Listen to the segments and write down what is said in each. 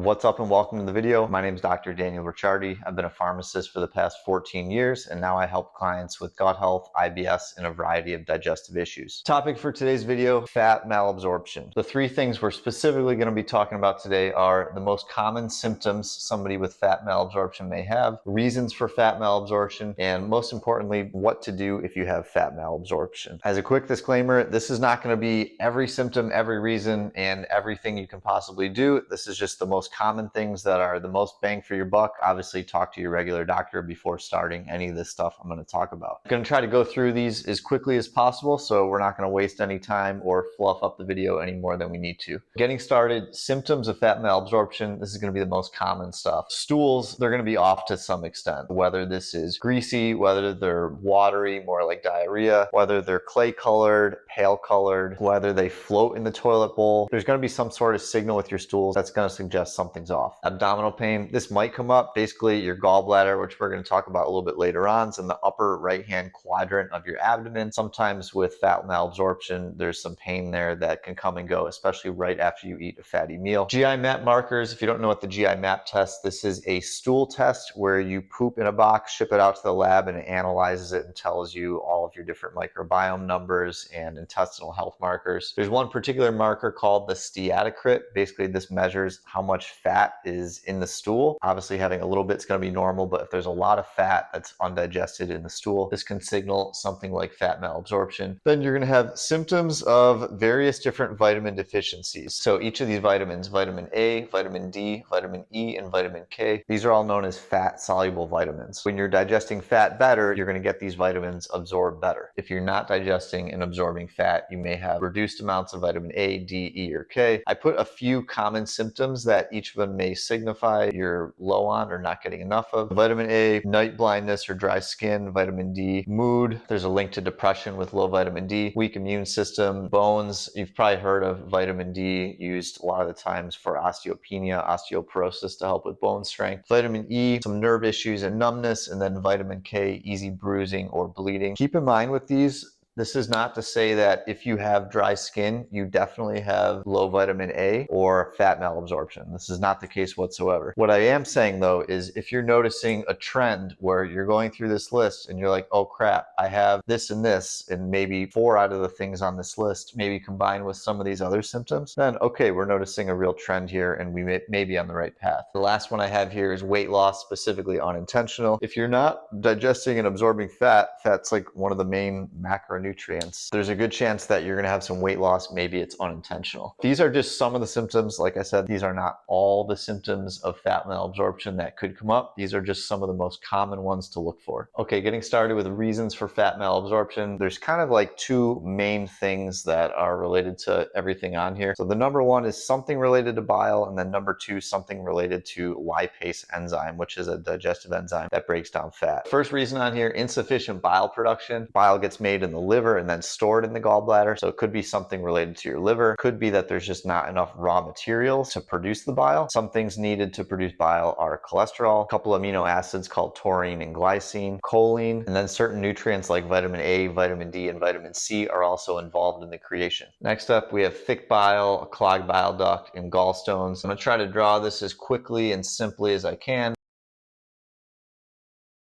What's up and welcome to the video. My name is Dr. Daniel Ricciardi. I've been a pharmacist for the past 14 years and now I help clients with gut health, IBS, and a variety of digestive issues. Topic for today's video, fat malabsorption. The three things we're specifically going to be talking about today are the most common symptoms somebody with fat malabsorption may have, reasons for fat malabsorption, and most importantly, what to do if you have fat malabsorption. As a quick disclaimer, this is not going to be every symptom, every reason, and everything you can possibly do. This is just the most common things that are the most bang for your buck. Obviously, talk to your regular doctor before starting any of this stuff I'm going to talk about. I'm going to try to go through these as quickly as possible, so we're not going to waste any time or fluff up the video any more than we need to. Getting started, symptoms of fat malabsorption, this is going to be the most common stuff. Stools, they're going to be off to some extent, whether this is greasy, whether they're watery, more like diarrhea, whether they're clay colored, pale colored, whether they float in the toilet bowl. There's going to be some sort of signal with your stools that's going to suggest something's off. Abdominal pain, this might come up. Basically, your gallbladder, which we're going to talk about a little bit later on, is in the upper right-hand quadrant of your abdomen. Sometimes with fat malabsorption, there's some pain there that can come and go, especially right after you eat a fatty meal. GI map markers, if you don't know what the GI map test, this is a stool test where you poop in a box, ship it out to the lab, and it analyzes it and tells you all of your different microbiome numbers and intestinal health markers. There's one particular marker called the steatocrit. Basically, this measures how much fat is in the stool. Obviously, having a little bit is going to be normal, but if there's a lot of fat that's undigested in the stool, this can signal something like fat malabsorption. Then you're going to have symptoms of various different vitamin deficiencies. So each of these vitamins, vitamin A, vitamin D, vitamin E, and vitamin K, these are all known as fat-soluble vitamins. When you're digesting fat better, you're going to get these vitamins absorbed better. If you're not digesting and absorbing fat, you may have reduced amounts of vitamin A, D, E, or K. I put a few common symptoms that each of them may signify you're low on or not getting enough of. Vitamin A, night blindness or dry skin. Vitamin D, mood. There's a link to depression with low vitamin D. Weak immune system. Bones. You've probably heard of vitamin D used a lot of the times for osteopenia, osteoporosis to help with bone strength. Vitamin E, some nerve issues and numbness. And then vitamin K, easy bruising or bleeding. Keep in mind with these, this is not to say that if you have dry skin, you definitely have low vitamin A or fat malabsorption. This is not the case whatsoever. What I am saying though is if you're noticing a trend where you're going through this list and you're like, oh crap, I have this and this, and maybe 4 out of the things on this list, maybe combined with some of these other symptoms, then okay, we're noticing a real trend here and we may be on the right path. The last one I have here is weight loss, specifically unintentional. If you're not digesting and absorbing fat, fat's like one of the main macronutrients. There's a good chance that you're going to have some weight loss. Maybe it's unintentional. These are just some of the symptoms. Like I said, these are not all the symptoms of fat malabsorption that could come up. These are just some of the most common ones to look for. Okay, getting started with the reasons for fat malabsorption. There's kind of like two main things that are related to everything on here. So the number one is something related to bile, and then number two, something related to lipase enzyme, which is a digestive enzyme that breaks down fat. First reason on here, insufficient bile production. Bile gets made in the liver and then stored in the gallbladder. So it could be something related to your liver. Could be that there's just not enough raw materials to produce the bile. Some things needed to produce bile are cholesterol, a couple amino acids called taurine and glycine, choline, and then certain nutrients like vitamin A, vitamin D, and vitamin C are also involved in the creation. Next up, we have thick bile, a clogged bile duct, and gallstones. I'm going to try to draw this as quickly and simply as I can.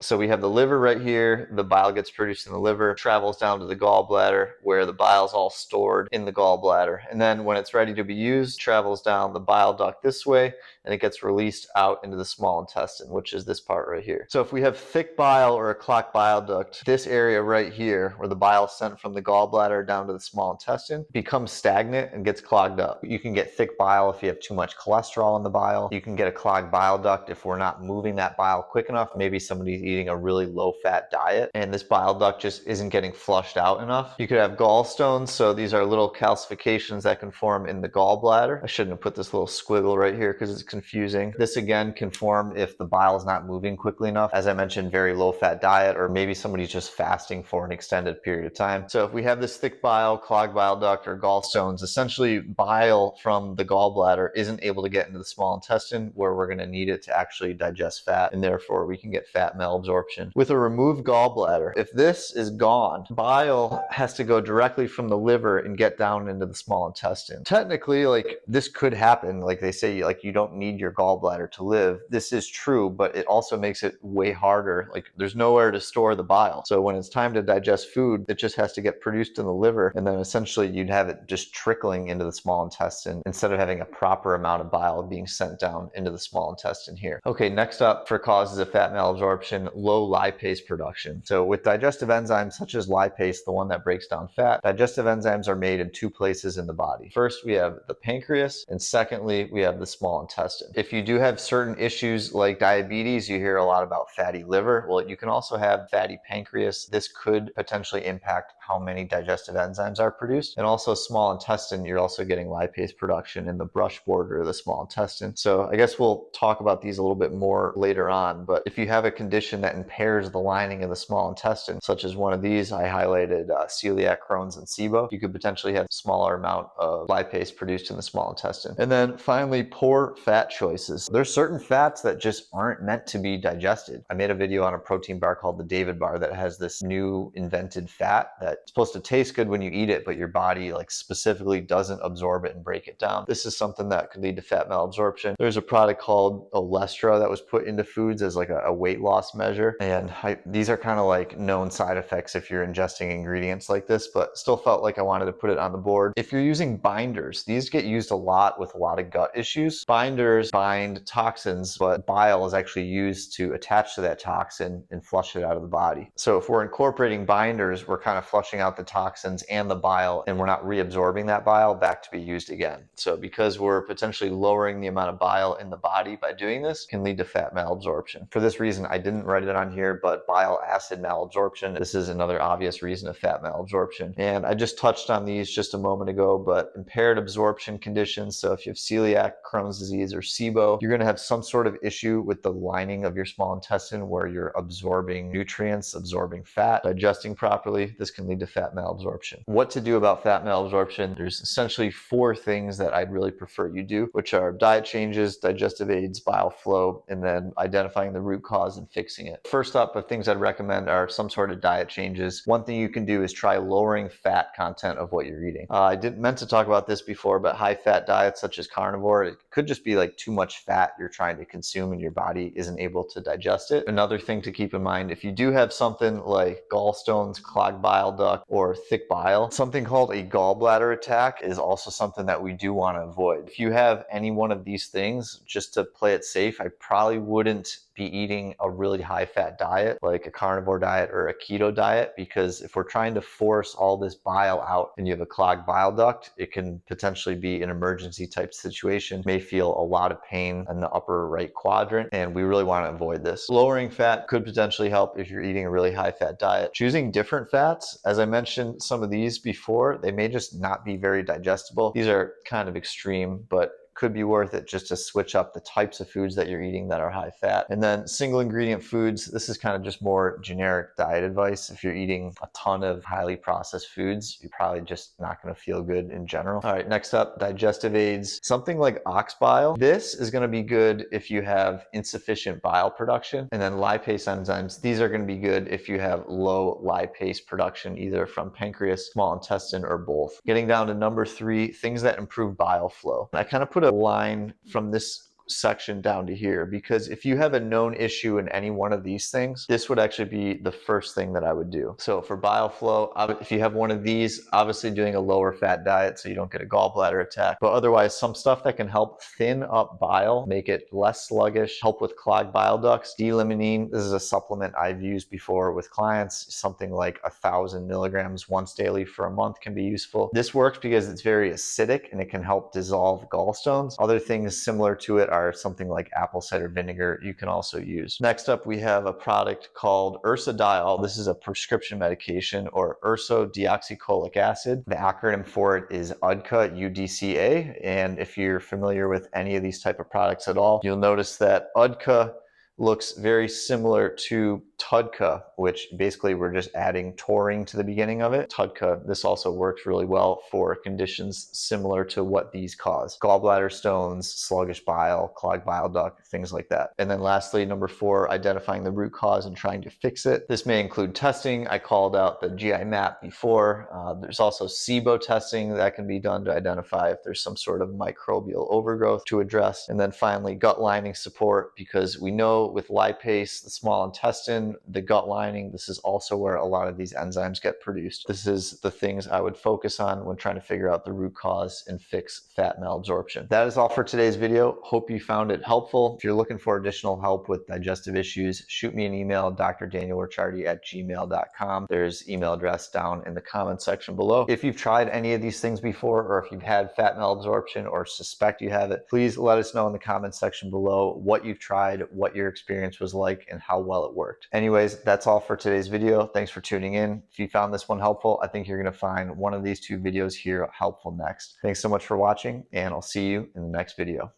So we have the liver right here. The bile gets produced in the liver, travels down to the gallbladder where the bile is all stored in the gallbladder. And then when it's ready to be used, travels down the bile duct this way and it gets released out into the small intestine, which is this part right here. So if we have thick bile or a clogged bile duct, this area right here where the bile is sent from the gallbladder down to the small intestine becomes stagnant and gets clogged up. You can get thick bile if you have too much cholesterol in the bile. You can get a clogged bile duct if we're not moving that bile quick enough. Maybe somebody's eating a really low fat diet and this bile duct just isn't getting flushed out enough. You could have gallstones. So these are little calcifications that can form in the gallbladder. I shouldn't have put this little squiggle right here because it's confusing. This again can form if the bile is not moving quickly enough. As I mentioned, very low fat diet, or maybe somebody's just fasting for an extended period of time. So if we have this thick bile, clogged bile duct, or gallstones, essentially bile from the gallbladder isn't able to get into the small intestine where we're going to need it to actually digest fat, and therefore we can get fat malabsorption malabsorption. With a removed gallbladder, if this is gone, bile has to go directly from the liver and get down into the small intestine. Technically, like, this could happen. Like they say, like, you don't need your gallbladder to live. This is true, but it also makes it way harder. Like, there's nowhere to store the bile. So when it's time to digest food, it just has to get produced in the liver, and then essentially you'd have it just trickling into the small intestine instead of having a proper amount of bile being sent down into the small intestine here. Okay, next up for causes of fat malabsorption, low lipase production. So with digestive enzymes such as lipase, the one that breaks down fat, digestive enzymes are made in two places in the body. First, we have the pancreas, and secondly, we have the small intestine. If you do have certain issues like diabetes, you hear a lot about fatty liver. Well, you can also have fatty pancreas. This could potentially impact how many digestive enzymes are produced. And also small intestine, you're also getting lipase production in the brush border of the small intestine. So I guess we'll talk about these a little bit more later on, but if you have a condition that impairs the lining of the small intestine, such as one of these, I highlighted celiac, Crohn's, and SIBO, you could potentially have a smaller amount of lipase produced in the small intestine. And then finally, poor fat choices. There's certain fats that just aren't meant to be digested. I made a video on a protein bar called the David bar that has this new invented fat that's supposed to taste good when you eat it, but your body like specifically doesn't absorb it and break it down. This is something that could lead to fat malabsorption. There's a product called Olestra that was put into foods as like a weight loss measure, and these are kind of like known side effects if you're ingesting ingredients like this, but still felt like I wanted to put it on the board. If you're using binders, these get used a lot with a lot of gut issues. Binders bind toxins, but bile is actually used to attach to that toxin and flush it out of the body. So if we're incorporating binders, we're kind of flushing out the toxins and the bile, and we're not reabsorbing that bile back to be used again. So because we're potentially lowering the amount of bile in the body by doing this, can lead to fat malabsorption. For this reason, I didn't write it on here, but bile acid malabsorption, this is another obvious reason of fat malabsorption. And I just touched on these just a moment ago, but impaired absorption conditions. So if you have celiac, Crohn's disease, or SIBO, you're going to have some sort of issue with the lining of your small intestine where you're absorbing nutrients, absorbing fat, digesting properly. This can lead to fat malabsorption. What to do about fat malabsorption? There's essentially 4 things that I'd really prefer you do, which are diet changes, digestive aids, bile flow, and then identifying the root cause and fixing it. First up, the things I'd recommend are some sort of diet changes. One thing you can do is try lowering fat content of what you're eating. I didn't meant to talk about this before, but high fat diets such as carnivore, it could just be like too much fat you're trying to consume and your body isn't able to digest it. Another thing to keep in mind, if you do have something like gallstones, clogged bile duct, or thick bile, something called a gallbladder attack is also something that we do want to avoid. If you have any one of these things, just to play it safe, I probably wouldn't be eating a really high fat diet like a carnivore diet or a keto diet, because if we're trying to force all this bile out and you have a clogged bile duct, it can potentially be an emergency type situation. May feel a lot of pain in the upper right quadrant, and we really want to avoid this. Lowering fat could potentially help if you're eating a really high fat diet. Choosing different fats, as I mentioned some of these before, they may just not be very digestible. These are kind of extreme, but could be worth it just to switch up the types of foods that you're eating that are high fat. And then single ingredient foods, this is kind of just more generic diet advice. If you're eating a ton of highly processed foods, you're probably just not going to feel good in general. All right, next up, digestive aids. Something like ox bile. This is going to be good if you have insufficient bile production. And then lipase enzymes, these are going to be good if you have low lipase production, either from pancreas, small intestine, or both. Getting down to number 3, things that improve bile flow. I kind of put a line from this section down to here, because if you have a known issue in any one of these things, this would actually be the first thing that I would do. So for bile flow, if you have one of these, obviously doing a lower fat diet so you don't get a gallbladder attack, but otherwise some stuff that can help thin up bile, make it less sluggish, help with clogged bile ducts. D-limonene, this is a supplement I've used before with clients. Something like 1,000 milligrams once daily for a month can be useful. This works because it's very acidic and it can help dissolve gallstones. Other things similar to it are something like apple cider vinegar you can also use. Next up, we have a product called ursodiol. This is a prescription medication, or ursodeoxycholic acid. The acronym for it is UDCA, UDCA. And if you're familiar with any of these type of products at all, you'll notice that UDCA looks very similar to TUDCA, which basically we're just adding taurine to the beginning of it. TUDCA, this also works really well for conditions similar to what these cause. Gallbladder stones, sluggish bile, clogged bile duct, things like that. And then lastly, number 4, identifying the root cause and trying to fix it. This may include testing. I called out the GI map before. There's also SIBO testing that can be done to identify if there's some sort of microbial overgrowth to address. And then finally, gut lining support, because we know with lipase, the small intestine, the gut lining, this is also where a lot of these enzymes get produced. This is the things I would focus on when trying to figure out the root cause and fix fat malabsorption. That is all for today's video. Hope you found it helpful. If you're looking for additional help with digestive issues, shoot me an email, drdanielricciardi@gmail.com. There's email address down in the comment section below. If you've tried any of these things before, or if you've had fat malabsorption or suspect you have it, please let us know in the comment section below what you've tried, what your experience was like, and how well it worked. Anyways, that's all for today's video. Thanks for tuning in. If you found this one helpful, I think you're going to find one of these 2 videos here helpful next. Thanks so much for watching, and I'll see you in the next video.